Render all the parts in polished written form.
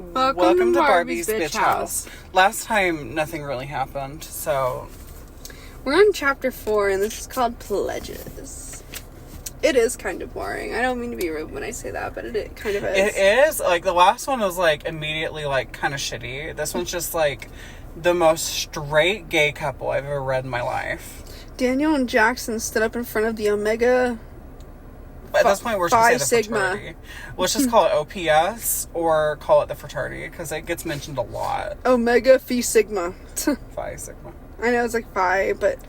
Welcome to Barbie's Bitch House. Last time, nothing really happened, so... We're on chapter 4, and this is called Pledges. It is kind of boring. I don't mean to be rude when I say that, but it kind of is. It is. Like, the last one was, like, immediately, like, kind of shitty. This one's just, like, the most straight gay couple I've ever read in my life. Daniel and Jackson stood up in front of the Omega... At this point, we're just going to say the Sigma. fraternity. Let's just call it OPS or call it the fraternity because it gets mentioned a lot. Omega Phi Sigma. Phi Sigma. I know it's like Phi, but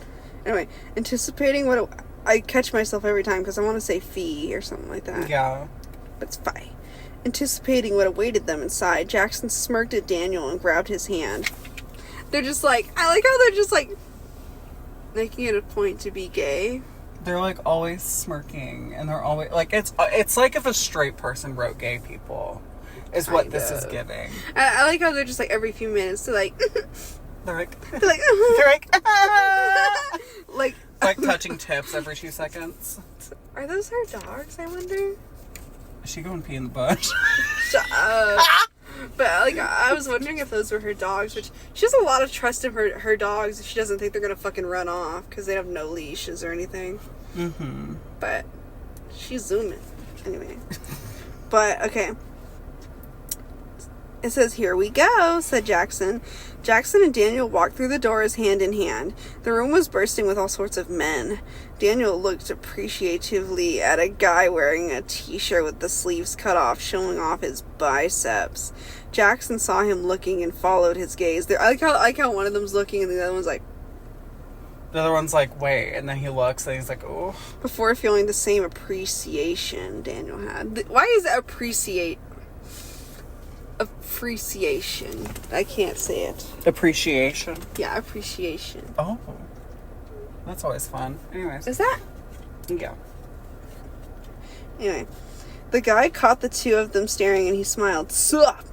anyway, anticipating what I catch myself every time because I want to say Phi or something like that. Yeah. But it's Phi. Anticipating what awaited them inside, Jackson smirked at Daniel and grabbed his hand. They're just like, I like how they're just like making it a point to be gay. They're, like, always smirking, and they're always, like, it's like if a straight person wrote gay people, is what this is giving. I like how they're just, like, every few minutes, they're like... they're like... like, touching tips every 2 seconons. Are those her dogs, I wonder? Is she going pee in the bush? Shut up. But, like, I was wondering if those were her dogs, which she has a lot of trust in her dogs if she doesn't think they're gonna fucking run off, because they have no leashes or anything. Mm-hmm. But she's zooming. Anyway. But, okay. It says, "Here we go," said Jackson. Jackson and Daniel walked through the doors hand in hand. The room was bursting with all sorts of men. Daniel looked appreciatively at a guy wearing a t-shirt with the sleeves cut off, showing off his biceps. Jackson saw him looking and followed his gaze. I like how one of them's looking and the other one's like... The other one's like, wait, and then he looks and he's like, oh. Before feeling the same appreciation Daniel had. Why is it appreciation? I can't say it. Appreciation? Yeah, appreciation. Oh. That's always fun. Anyways. Is that? Yeah. Anyway. The guy caught the two of them staring and he smiled. "Sup?"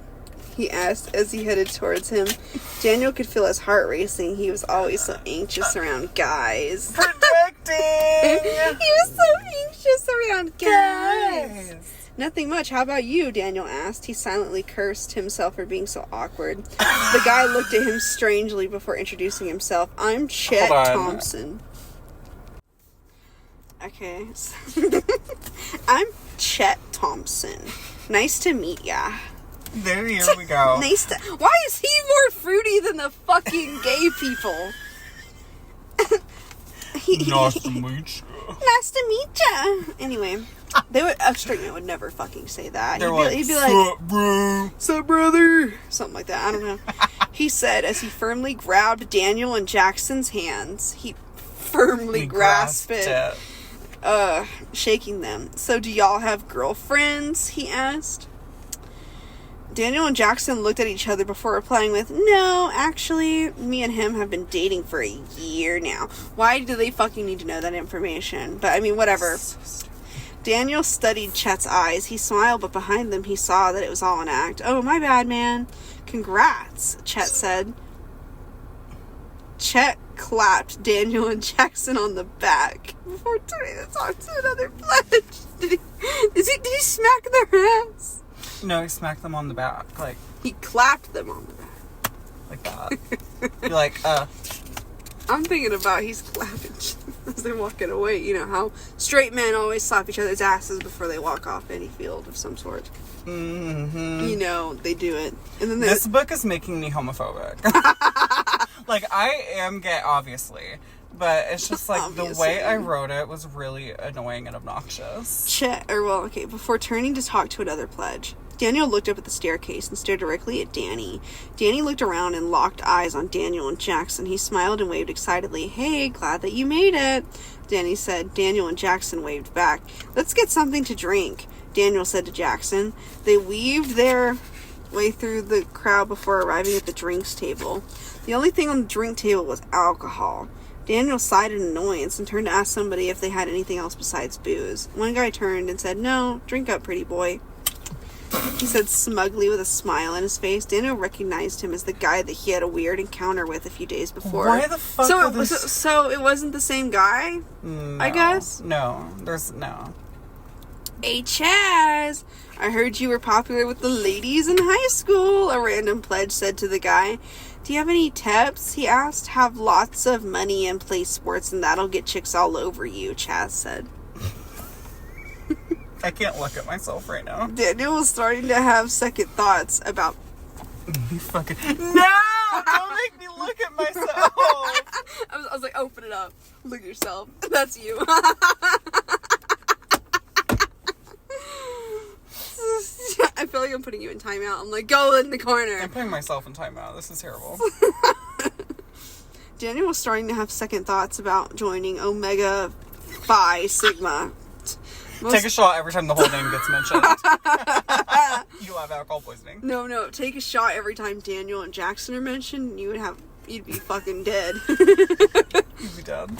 he asked as he headed towards him. Daniel could feel his heart racing. He was always so anxious around guys. Protecting! He was so anxious around guys. "Nothing much. How about you?" Daniel asked. He silently cursed himself for being so awkward. The guy looked at him strangely before introducing himself. "I'm Chet Thompson." Okay. "I'm Chet Thompson. Nice to meet ya." Here we go. Why is he more fruity than the fucking gay people? Nice to meet ya. Nice to meet ya. Anyway, a straight man would never fucking say that. He'd be like, "Sup, bro? Sup, brother?" Something like that. I don't know. He said as he firmly grabbed Daniel and Jackson's hands. He firmly grasped it. Shaking them. "So do y'all have girlfriends?" he asked. Daniel and Jackson looked at each other before replying with, "No, actually, me and him have been dating for a year now." Why do they fucking need to know that information? But, I mean, whatever. Daniel studied Chet's eyes. He smiled, but behind them he saw that it was all an act. "Oh, my bad, man. Congrats," Chet said. Chet clapped Daniel and Jackson on the back before turning to talk to another pledge. Did he smack their ass? No, he smacked them on the back. Like, he clapped them on the back. Like that. You're like, I'm thinking about he's clapping as they're walking away. You know how straight men always slap each other's asses before they walk off any field of some sort. Mm-hmm. You know, they do it. And then this book is making me homophobic. Like, I am gay, obviously. But it's just like obviously. The way I wrote it was really annoying and obnoxious. Before turning to talk to another pledge, Daniel looked up at the staircase and stared directly at Danny. Danny looked around and locked eyes on Daniel and Jackson. He smiled and waved excitedly. "Hey, glad that you made it," Danny said. Daniel and Jackson waved back. "Let's get something to drink," Daniel said to Jackson. They weaved their way through the crowd before arriving at the drinks table. The only thing on the drink table was alcohol. Daniel sighed in annoyance and turned to ask somebody if they had anything else besides booze. One guy turned and said, "No, drink up, pretty boy," he said smugly with a smile on his face. Daniel recognized him as the guy that he had a weird encounter with a few days before. Why the fuck So it wasn't the same guy? No, I guess? No, there's no. Hey, Chaz, I heard you were popular with the ladies in high school, a random pledge said to the guy. Do you have any tips? He asked. Have lots of money and play sports, and that'll get chicks all over you, Chaz said. I can't look at myself right now. Daniel was starting to have second thoughts about... You fucking... No! Don't make me look at myself! I was like, open it up. Look at yourself. That's you. I feel like I'm putting you in timeout. I'm like, go in the corner. I'm putting myself in timeout. This is terrible. Daniel was starting to have second thoughts about joining Omega Phi Sigma. Take a shot every time the whole name gets mentioned. You have alcohol poisoning. No. Take a shot every time Daniel and Jackson are mentioned. You'd be fucking dead. You'd be dead.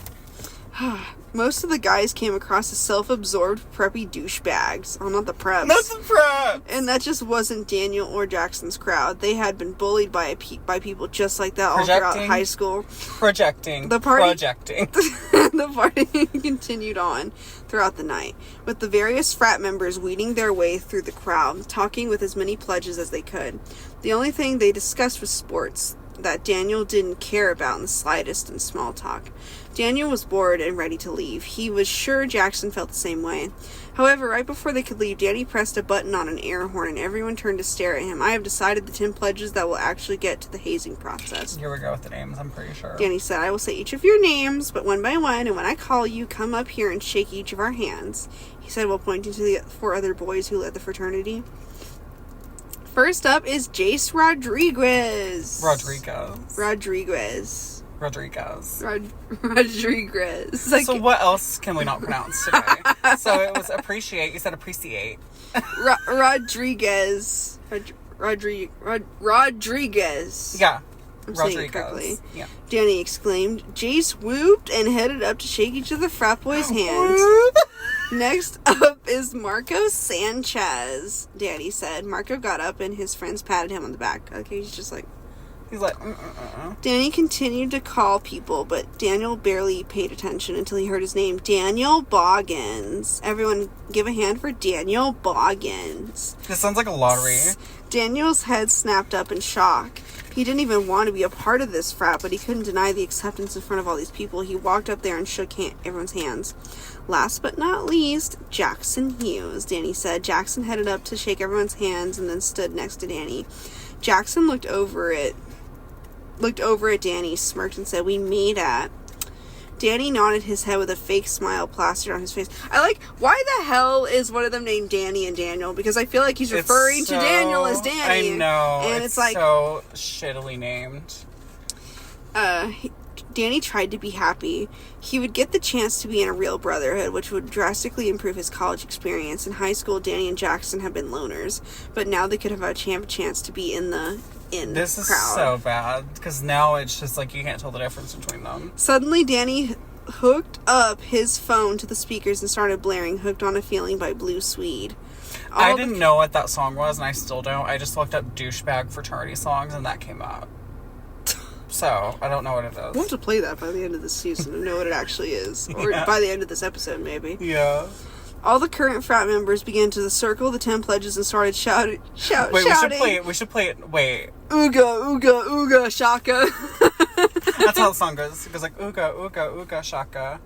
Most of the guys came across as self-absorbed, preppy douchebags. Oh, not the preps. Not the preps! And that just wasn't Daniel or Jackson's crowd. They had been bullied by people just like that all throughout high school. Projecting. The party continued on throughout the night, with the various frat members weeding their way through the crowd, talking with as many pledges as they could. The only thing they discussed was sports, that Daniel didn't care about in the slightest, in small talk. Daniel was bored and ready to leave. He was sure Jackson felt the same way. However, right before they could leave, Danny pressed a button on an air horn and everyone turned to stare at him. I have decided the 10 pledges that will actually get to the hazing process. Here we go with the names, I'm pretty sure. Danny said, I will say each of your names, but one by one, and when I call you, come up here and shake each of our hands. He said while pointing to the 4 other boys who led the fraternity. First up is Jace Rodriguez. Rodriguez. Like, so what else can we not pronounce today? So it was appreciate. You said appreciate. Rodriguez. Rodriguez. Yeah. I'm saying it correctly. Yeah. Danny exclaimed. Jace whooped and headed up to shake each of the frat boys' hands. Next up is Marco Sanchez, Danny said. Marco got up and his friends patted him on the back. Okay, he's like... Danny continued to call people, but Daniel barely paid attention until he heard his name. Daniel Boggins. Everyone give a hand for Daniel Boggins. This sounds like a lottery. Daniel's head snapped up in shock. He didn't even want to be a part of this frat, but he couldn't deny the acceptance in front of all these people. He walked up there and shook everyone's hands. Last but not least, Jackson Hughes, Danny said. Jackson headed up to shake everyone's hands and then stood next to Danny. Jackson looked over at Danny, smirked, and said, we made it. Danny nodded his head with a fake smile plastered on his face. Why the hell is one of them named Danny and Daniel? Because I feel like he's referring to Daniel as Danny. I know. And it's like... so shittily named. Danny tried to be happy. He would get the chance to be in a real brotherhood, which would drastically improve his college experience. In high school, Danny and Jackson have been loners, but now they could have a chance to be in the This is crowd. So bad, because now it's just like you can't tell the difference between them. Suddenly, Danny hooked up his phone to the speakers and started blaring Hooked on a Feeling by Blue Swede. I didn't know what that song was, and I still don't. I just looked up douchebag fraternity songs, and that came up. So, I don't know what it is. We'll have to play that by the end of this season and know what it actually is. Or by the end of this episode, maybe. Yeah. All the current frat members began to circle the 10 pledges and started shouting. Wait, we should play it. Wait. Ooga, ooga, ooga, shaka. That's how the song goes. It goes like, ooga, ooga, ooga, shaka.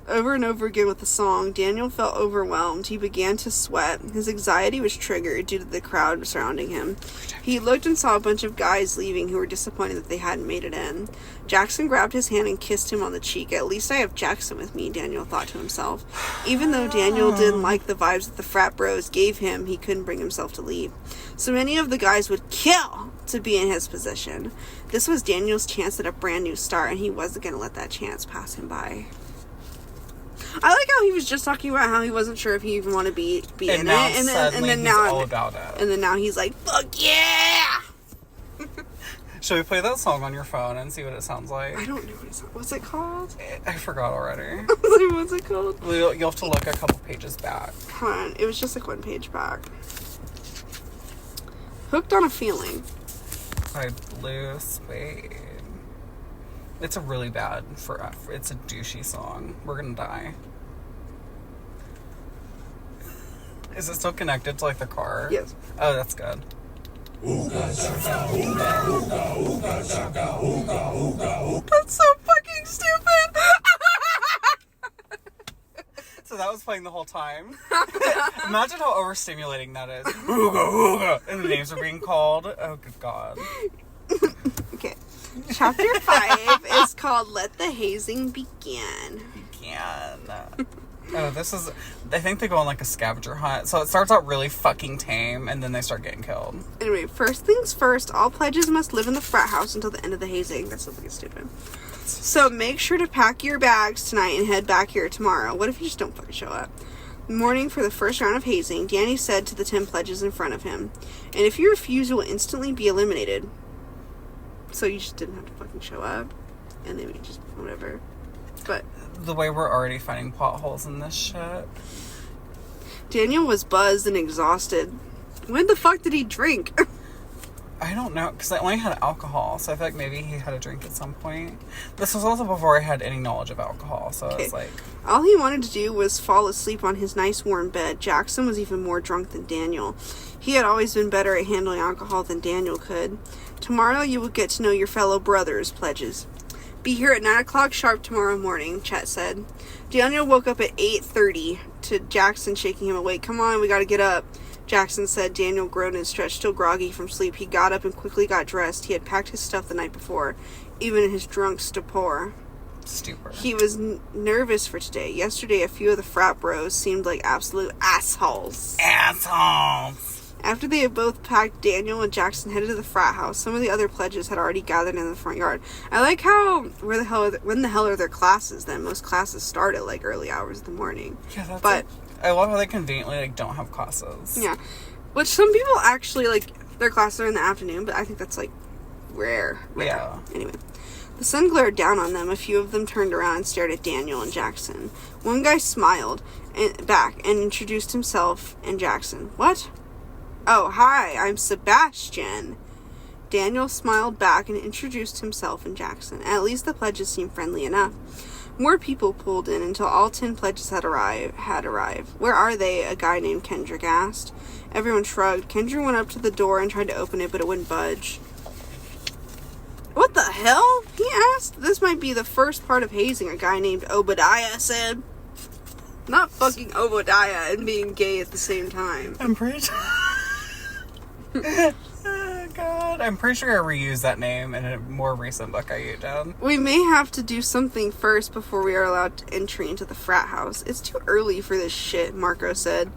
Over and over again with the song, Daniel felt overwhelmed. He began to sweat. His anxiety was triggered due to the crowd surrounding him. He looked and saw a bunch of guys leaving who were disappointed that they hadn't made it in. Jackson grabbed his hand and kissed him on the cheek. At least I have Jackson with me, Daniel thought to himself. Even though Daniel didn't like the vibes that the frat bros gave him, he couldn't bring himself to leave. So many of the guys would kill to be in his position. This was Daniel's chance at a brand new start, and he wasn't going to let that chance pass him by. I like how he was just talking about how he wasn't sure if he even wanted to be in it, and then now all about it. And then now he's like, "Fuck yeah!" Should we play that song on your phone and see what it sounds like? I don't know what's it called. I forgot already. What's it called? You'll have to look a couple pages back. Hold on, it was just like one page back. Hooked on a Feeling By Blue Suede. It's a really bad it's a douchey song. We're gonna die. Is it still connected to, like, the car? Yes. Oh, that's good. That's so fucking stupid. So that was playing the whole time. Imagine how overstimulating that is. Ooga, ooga. And the names are being called. Oh, good God. Okay. Chapter 5 is called Let the Hazing Begin. Oh, this is... I think they go on, like, a scavenger hunt. So it starts out really fucking tame, and then they start getting killed. Anyway, first things first, all pledges must live in the frat house until the end of the hazing. That's so fucking stupid. So make sure to pack your bags tonight and head back here tomorrow. What if you just don't fucking show up? Morning for the first round of hazing, Danny said to the 10 pledges in front of him, and if you refuse, you will instantly be eliminated. So you just didn't have to fucking show up, and then we just, whatever. But the way we're already finding plot holes in this shit. Daniel was buzzed and exhausted. When the fuck did he drink? I don't know, because I only had alcohol, so I feel like maybe he had a drink at some point. This was also before I had any knowledge of alcohol, so it's like... All he wanted to do was fall asleep on his nice warm bed. Jackson was even more drunk than Daniel. He had always been better at handling alcohol than Daniel could. Tomorrow you will get to know your fellow brothers, pledges. Be here at 9 o'clock sharp tomorrow morning, Chet said. Daniel woke up at 8:30 to Jackson shaking him awake. Come on, we gotta get up. Jackson said. Daniel groaned and stretched, still groggy from sleep. He got up and quickly got dressed. He had packed his stuff the night before, even in his drunk stupor. Stupor. He was nervous for today. Yesterday, a few of the frat bros seemed like absolute assholes. After they had both packed, Daniel and Jackson headed to the frat house. Some of the other pledges had already gathered in the front yard. I like how, when the hell are their classes then? Most classes start at, like, early hours of the morning. Yeah, that's but I love how they conveniently, like, don't have classes. Yeah. Which some people actually, like, their classes are in the afternoon, but I think that's, like, rare. Yeah. Anyway. The sun glared down on them. A few of them turned around and stared at Daniel and Jackson. One guy smiled back and introduced himself and Jackson. What? Oh, hi, I'm Sebastian. Daniel smiled back and introduced himself and Jackson. At least the pledges seemed friendly enough. More people pulled in until all 10 pledges had arrived. Where are they? A guy named Kendrick asked. Everyone shrugged. Kendrick went up to the door and tried to open it, but it wouldn't budge. What the hell? He asked. This might be the first part of hazing, a guy named Obadiah said. Not fucking Obadiah and being gay at the same time. I'm pretty sure... Oh, God. I'm pretty sure I reused that name in a more recent book I wrote down. We may have to do something first before we are allowed entry into the frat house. It's too early for this shit, Marco said.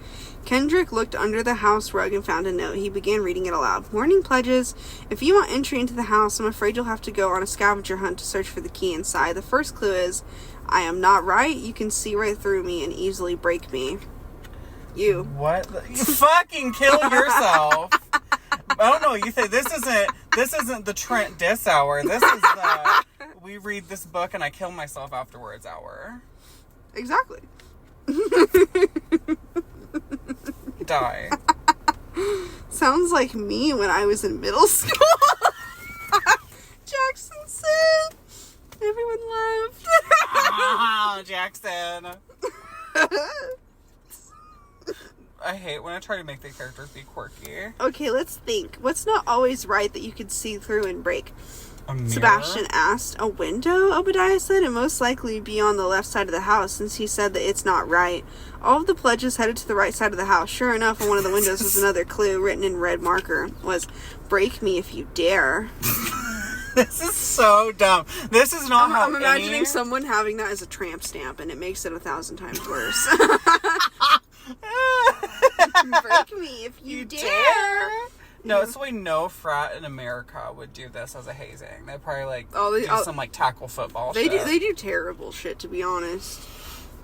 Kendrick looked under the house rug and found a note. He began reading it aloud. Morning, pledges. If you want entry into the house, I'm afraid you'll have to go on a scavenger hunt to search for the key inside. The first clue is, I am not right. You can see right through me and easily break me. You. What? You fucking kill yourself. I don't know. You say this isn't the Trent Diss hour. This is the we read this book and I kill myself afterwards hour. Exactly. Die. Sounds like me when I was in middle school. Jackson said. Everyone laughed. Oh, Jackson. I hate when I try to make the characters be quirky. Okay, let's think. What's not always right that you could see through and break? A mirror? Sebastian asked. A window, Obadiah said. It most likely be on the left side of the house, since he said that it's not right. All of the pledges headed to the right side of the house. Sure enough, on one of the windows was another clue written in red marker. Was, break me if you dare. This is so dumb. This is not how I'm imagining someone having that as a tramp stamp, and it makes it 1,000 times worse. Break me if you dare. No, it's the way no frat in America would do this as a hazing. They'd probably do some tackle football shit. They do terrible shit, to be honest.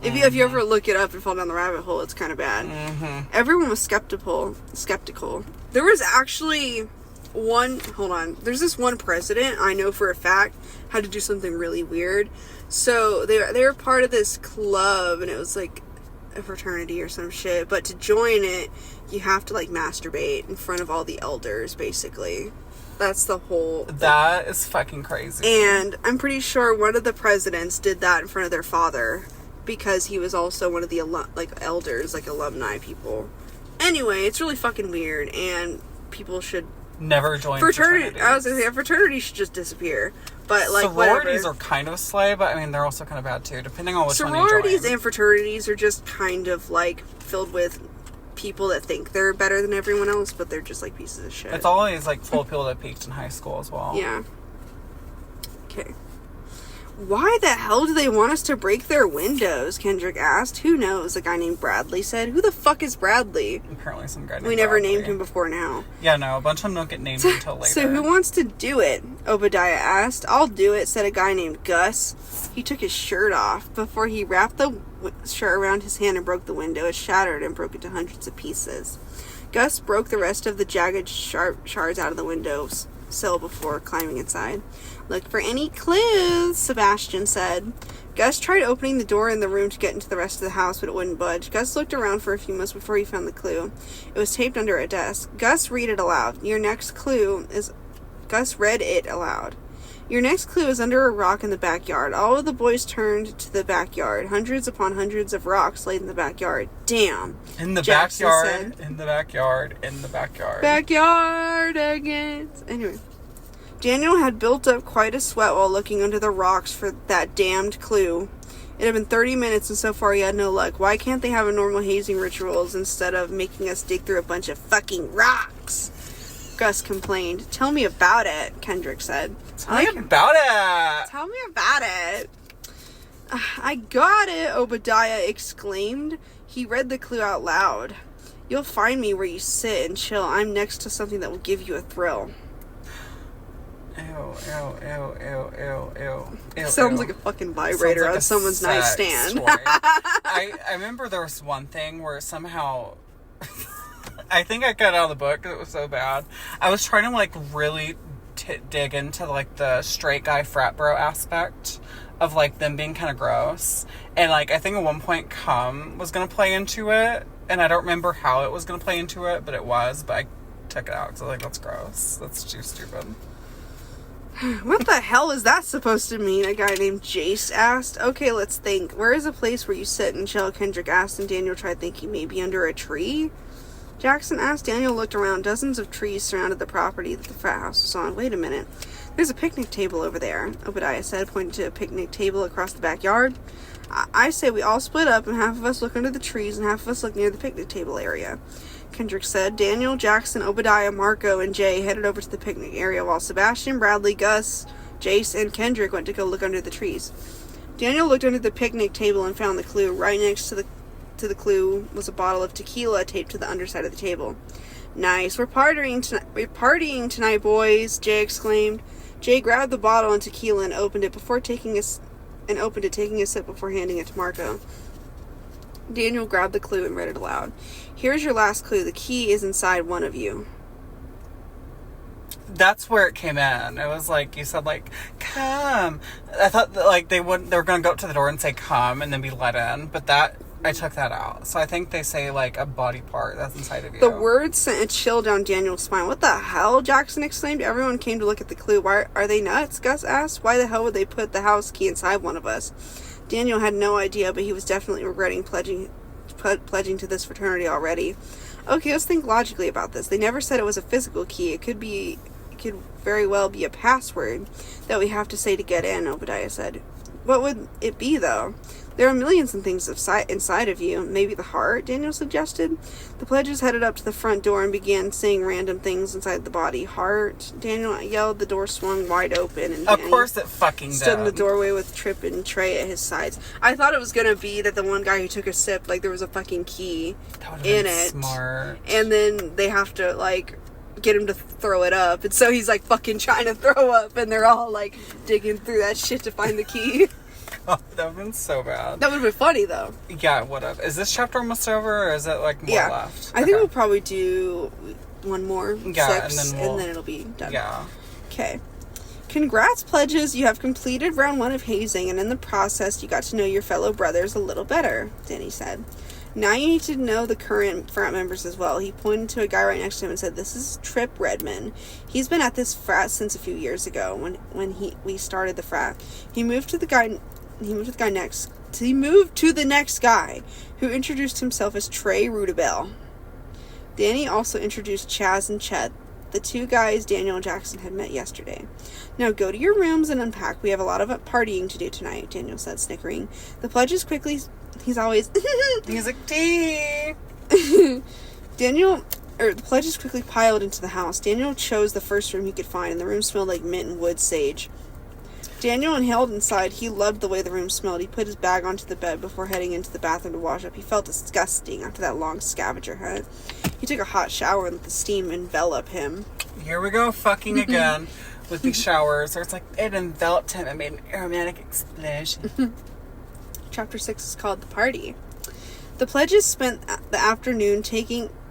If you ever look it up and fall down the rabbit hole, it's kind of bad. Mm-hmm. Everyone was skeptical. There was actually there's this one president I know for a fact had to do something really weird. So they were part of this club, and it was like a fraternity or some shit, but to join it you have to masturbate in front of all the elders, basically. That's the whole thing. That is fucking crazy. And I'm pretty sure one of the presidents did that in front of their father, because he was also one of the elders, alumni people. Anyway, it's really fucking weird, and people should... Never join fraternities. I was gonna say, a fraternity should just disappear. But, like, sororities whatever. are kind of slay, but, I mean, they're also kind of bad, too, depending on which one you join. Sororities and fraternities are just kind of, like, filled with people that think they're better than everyone else, but they're just, like, pieces of shit. It's always, like, full of people that peaked in high school as well. Yeah. Okay. Why the hell do they want us to break their windows? Kendrick asked. Who knows? A guy named Bradley said. Who the fuck is Bradley? Apparently some guy named We never Bradley. named him before now. Yeah, no, a bunch of them don't get named until later. So who wants to do it? Obadiah asked. I'll do it, said a guy named Gus. He took his shirt off. Before he wrapped the shirt around his hand and broke the window, it shattered and broke into hundreds of pieces. Gus broke the rest of the jagged, sharp shards out of the windows sill before climbing inside. Look for any clues, Sebastian said. Gus tried opening the door in the room to get into the rest of the house, but it wouldn't budge. Gus looked around for a few moments before he found the clue. It was taped under a desk. Gus, read it aloud. Your next clue is... Gus read it aloud. Your next clue is under a rock in the backyard. All of the boys turned to the backyard. Hundreds upon hundreds of rocks laid in the backyard. Damn. In the Jackson backyard, said. in the backyard, in the backyard. Backyard again. Anyway. Daniel had built up quite a sweat while looking under the rocks for that damned clue. It had been 30 minutes and so far he had no luck. Why can't they have a normal hazing rituals instead of making us dig through a bunch of fucking rocks? Gus complained. Tell me about it, Kendrick said. Tell me about it! Tell me about it. I got it, Obadiah exclaimed. He read the clue out loud. You'll find me where you sit and chill. I'm next to something that will give you a thrill. Ew. Sounds like a fucking vibrator like on a someone's sex nightstand. toy. I remember there was one thing where somehow... I think I cut out of the book because it was so bad. I was trying to, like, really dig into, like, the straight guy frat bro aspect of, like, them being kind of gross. And, like, I think at one point cum was going to play into it. And I don't remember how it was going to play into it, but it was. But I took it out because I was like, that's gross. That's too stupid. What the hell is that supposed to mean? A guy named Jace asked. Okay, let's think. Where is a place where you sit and chill? Kendrick asked, and Daniel tried thinking maybe under a tree. Jackson asked. Daniel looked around. Dozens of trees surrounded the property that the frat house was on. Wait a minute. There's a picnic table over there, Obadiah said, pointing to a picnic table across the backyard. I say we all split up and half of us look under the trees and half of us look near the picnic table area, Kendrick said. Daniel, Jackson, Obadiah, Marco, and Jay headed over to the picnic area while Sebastian, Bradley, Gus, Jace, and Kendrick went to go look under the trees. Daniel looked under the picnic table and found the clue. Right next to the clue was a bottle of tequila taped to the underside of the table. Nice. We're partying tonight, boys, Jay exclaimed. Jay grabbed the bottle and tequila and opened it, taking a sip before handing it to Marco. Daniel grabbed the clue and read it aloud. Here's your last clue. The key is inside one of you. That's where it came in. It was like, you said, like, come. I thought that, like, they were going to go up to the door and say come and then be let in, but I took that out. So I think they say, like, a body part that's inside of you. The words sent a chill down Daniel's spine. What the hell? Jackson exclaimed. Everyone came to look at the clue. Why are they nuts? Gus asked. Why the hell would they put the house key inside one of us? Daniel had no idea, but he was definitely regretting pledging to this fraternity already. Okay, let's think logically about this. They never said it was a physical key. It could very well be a password that we have to say to get in, Obadiah said. What would it be, though? There are millions of things inside of you. Maybe the heart, Daniel suggested. The pledges headed up to the front door and began saying random things inside the body. Heart, Daniel yelled. The door swung wide open, and of course it fucking stood in the doorway with Tripp and Trey at his sides. I thought it was gonna be that the one guy who took a sip, like, there was a fucking key in it. Smart. And then they have to, like, get him to throw it up, and so he's, like, fucking trying to throw up, and they're all, like, digging through that shit to find the key. Oh, that would have been so bad. That would have been funny, though. Yeah, it would have. Is this chapter almost over, or is it, like, more left? I think we'll probably do one more. Yeah, 6, and then it'll be done. Yeah. Okay. Congrats, pledges. You have completed round 1 of hazing, and in the process, you got to know your fellow brothers a little better, Danny said. Now you need to know the current frat members as well. He pointed to a guy right next to him and said, "This is Tripp Redman. He's been at this frat since a few years ago when we started the frat. He moved to the next guy, who introduced himself as Trey Rudabell." Danny also introduced Chaz and Chet, the two guys Daniel and Jackson had met yesterday. Now go to your rooms and unpack. We have a lot of partying to do tonight, Daniel said, snickering. The pledges quickly... He's always... He's like, tea! The pledges quickly piled into the house. Daniel chose the first room he could find, and the room smelled like mint and wood sage. Daniel inhaled inside. He loved the way the room smelled. He put his bag onto the bed before heading into the bathroom to wash up. He felt disgusting after that long scavenger hunt. He took a hot shower and let the steam envelop him. Here we go, fucking again with these showers. Or it's like, it enveloped him and made an aromatic explosion. Chapter 6 is called The Party. The pledges spent the afternoon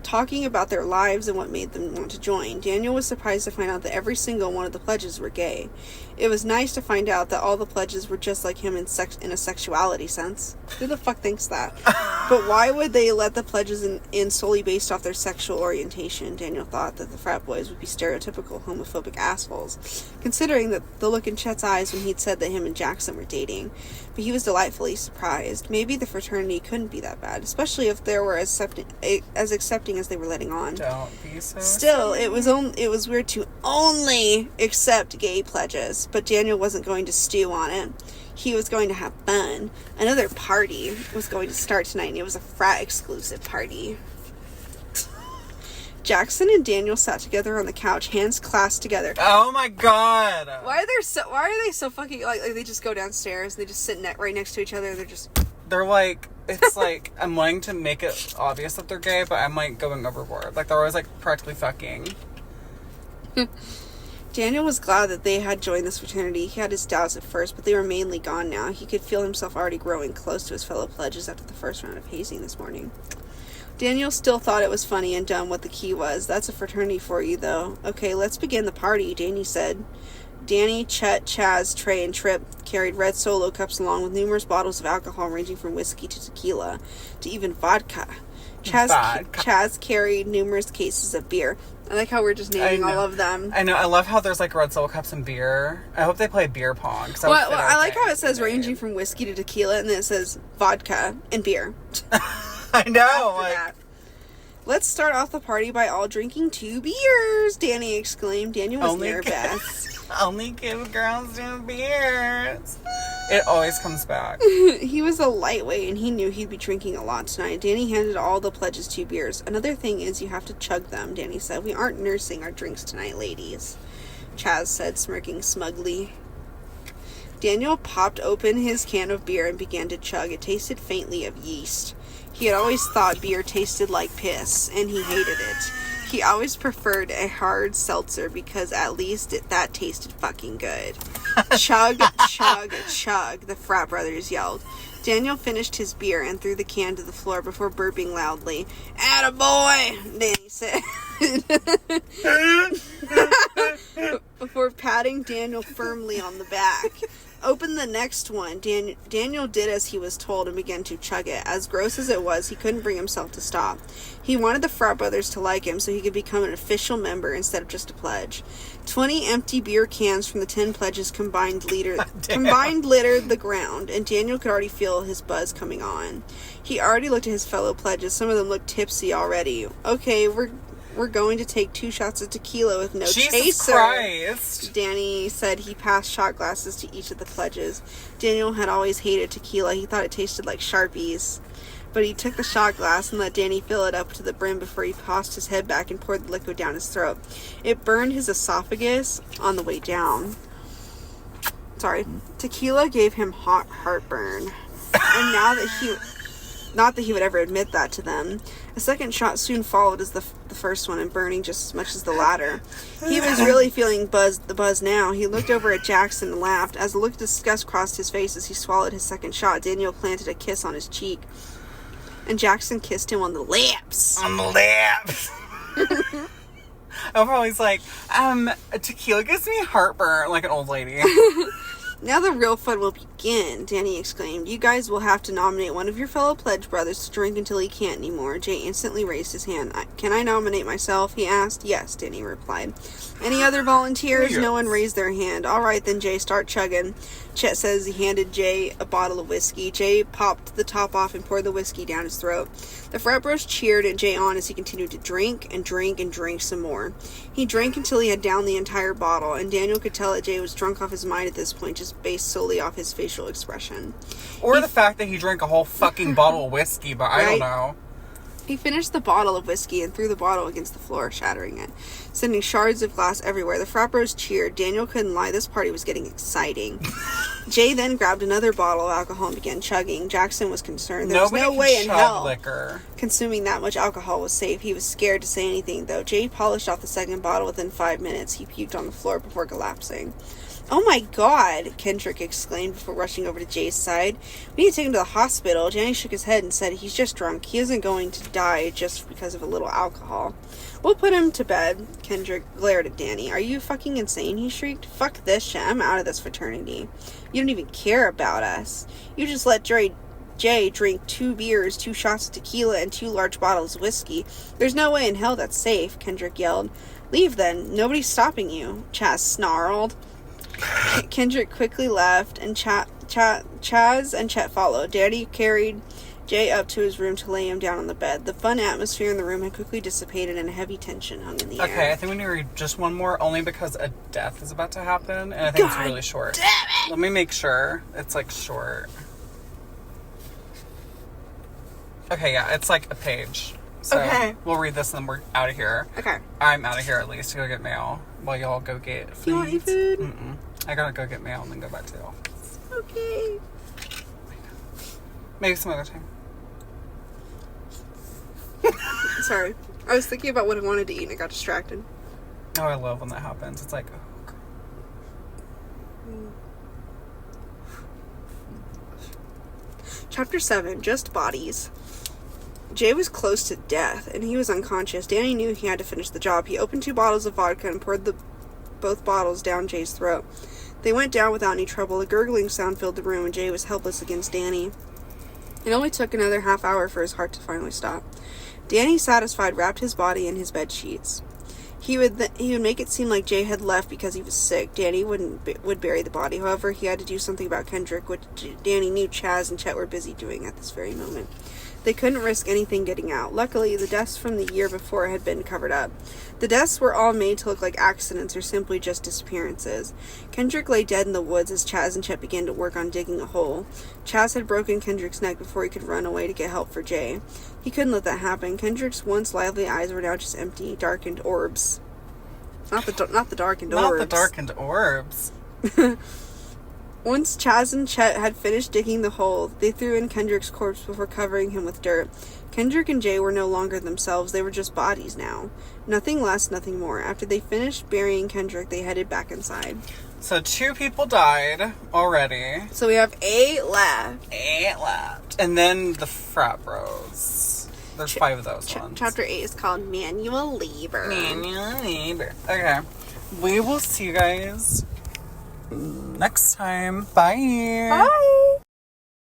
talking about their lives and what made them want to join. Daniel was surprised to find out that every single one of the pledges were gay. It was nice to find out that all the pledges were just like him in a sexuality sense. Who the fuck thinks that? But why would they let the pledges in solely based off their sexual orientation? Daniel thought that the frat boys would be stereotypical homophobic assholes, considering the look in Chet's eyes when he'd said that him and Jackson were dating. But he was delightfully surprised. Maybe the fraternity couldn't be that bad, especially if they were as accepting as they were letting on. Don't be so Still, it was weird to only accept gay pledges, but Daniel wasn't going to stew on it. He was going to have fun. Another party was going to start tonight, and it was a frat exclusive party. Jackson and Daniel sat together on the couch, hands clasped together. Oh my god! Why are they so fucking like they just go downstairs and they just sit right next to each other? They're like, it's like, I'm wanting to make it obvious that they're gay, but I'm like going overboard. Like they're always like practically fucking. Daniel was glad that they had joined this fraternity. He had his doubts at first, but they were mainly gone now. He could feel himself already growing close to his fellow pledges after the first round of hazing this morning. Daniel still thought it was funny and dumb what the key was. That's a fraternity for you, though. Okay, let's begin the party, Danny said. Danny, Chet, Chaz, Trey, and Trip carried red Solo cups along with numerous bottles of alcohol ranging from whiskey to tequila to even vodka. Chaz carried numerous cases of beer. I like how we're just naming all of them. I know. I love how there's like red Solo cups and beer. I hope they play beer pong. Well, I like how it says ranging from whiskey to tequila, and then it says vodka and beer. I know. Let's start off the party by all drinking 2 beers, Danny exclaimed. Daniel was nervous. Only give girls 2 beers. It always comes back. He was a lightweight, and he knew he'd be drinking a lot tonight. Danny handed all the pledges 2 beers. Another thing is you have to chug them, Danny said. We aren't nursing our drinks tonight, ladies, Chaz said, smirking smugly. Daniel popped open his can of beer and began to chug. It tasted faintly of yeast. He had always thought beer tasted like piss, and he hated it. He always preferred a hard seltzer because at least that tasted fucking good. Chug, chug, chug, the frat brothers yelled. Daniel finished his beer and threw the can to the floor before burping loudly. "Attaboy," Danny said. Before patting Daniel firmly on the back. Open the next one. Daniel did as he was told and began to chug it. As gross as it was, he couldn't bring himself to stop. He wanted the frat brothers to like him so he could become an official member instead of just a pledge. 20 empty beer cans from the 10 pledges combined littered the ground, and Daniel could already feel his buzz coming on. He already looked at his fellow pledges. Some of them looked tipsy already. Okay, we're going to take 2 shots of tequila with no Jesus chaser. Christ. Danny said. He passed shot glasses to each of the pledges. Daniel had always hated tequila. He thought it tasted like Sharpies. But he took the shot glass and let Danny fill it up to the brim before he tossed his head back and poured the liquid down his throat. It burned his esophagus on the way down. Tequila gave him hot heartburn. And not that he would ever admit that to them. A second shot soon followed as the first one and burning just as much as the latter. He was really feeling the buzz now. He looked over at Jackson and laughed. As a look of disgust crossed his face as he swallowed his second shot, Daniel planted a kiss on his cheek. And Jackson kissed him on the lips. On the lips. I'm always like, tequila gives me heartburn, like an old lady. Now the real fun will begin? Danny exclaimed. You guys will have to nominate one of your fellow pledge brothers to drink until he can't anymore. Jay instantly raised his hand. Can I nominate myself? He asked. Yes, Danny replied. Any other volunteers? Yes. No one raised their hand. All right, then, Jay, start chugging. Chet says he handed Jay a bottle of whiskey. Jay popped the top off and poured the whiskey down his throat. The frat bros cheered and Jay on as he continued to drink and drink and drink some more. He drank until he had downed the entire bottle, and Daniel could tell that Jay was drunk off his mind at this point, just based solely off his facial expression. Or the fact that he drank a whole fucking bottle of whiskey, but I don't know. He finished the bottle of whiskey and threw the bottle against the floor, shattering it, sending shards of glass everywhere. The frat bros cheered. Daniel couldn't lie. This party was getting exciting. Jay then grabbed another bottle of alcohol and began chugging. Jackson was concerned. There was no way in hell liquor. Consuming that much alcohol was safe. He was scared to say anything, though. Jay polished off the second bottle within 5 minutes. He puked on the floor before collapsing. Oh my god, Kendrick exclaimed before rushing over to Jay's side. We need to take him to the hospital. Danny shook his head and said he's just drunk. He isn't going to die just because of a little alcohol. We'll put him to bed. Kendrick glared at Danny. Are you fucking insane? He shrieked. Fuck this shit. I'm out of this fraternity. You don't even care about us. You just let Jay drink 2 beers, 2 shots of tequila, and 2 large bottles of whiskey. There's no way in hell that's safe, Kendrick yelled. Leave then. Nobody's stopping you, Chaz snarled. Kendrick quickly left, and Chaz and Chet followed. Daddy carried Jay up to his room to lay him down on the bed. The fun atmosphere in the room had quickly dissipated, and a heavy tension hung in the air. Okay, I think we need to read just one more, only because a death is about to happen, and I think it's really short. Damn it! Let me make sure it's, like, short. Okay, yeah, it's, like, a page. So we'll read this and then we're out of here. Okay. I'm out of here at least to go get mail while y'all go get food. You want any food? Mm-mm. I gotta go get mail and then go back to the office. Okay. Maybe some other time. Sorry. I was thinking about what I wanted to eat and I got distracted. Oh, I love when that happens. It's like, oh, Chapter 7, Just Bodies. Jay was close to death, and he was unconscious. Danny knew he had to finish the job. He opened 2 bottles of vodka and poured both bottles down Jay's throat. They went down without any trouble. A gurgling sound filled the room, and Jay was helpless against Danny. It only took another half hour for his heart to finally stop. Danny, satisfied, wrapped his body in his bed sheets. He would make it seem like Jay had left because he was sick. Danny would bury the body. However, he had to do something about Kendrick, which Danny knew Chaz and Chet were busy doing at this very moment. They couldn't risk anything getting out. Luckily, the deaths from the year before had been covered up. The deaths were all made to look like accidents or simply just disappearances. Kendrick lay dead in the woods as Chaz and Chet began to work on digging a hole. Chaz had broken Kendrick's neck before he could run away to get help for Jay. He couldn't let that happen. Kendrick's once lively eyes were now just empty, darkened orbs. Not the darkened orbs. not the darkened orbs. Once Chaz and Chet had finished digging the hole, they threw in Kendrick's corpse before covering him with dirt. Kendrick and Jay were no longer themselves. They were just bodies now. Nothing less, nothing more. After they finished burying Kendrick, they headed back inside. So 2 people died already. So we have 8 left. 8 left. And then the frat bros. There's 5 of those ones. Chapter 8 is called Manual Labor. Manual labor. Okay. We will see you guys next time. Bye. Bye.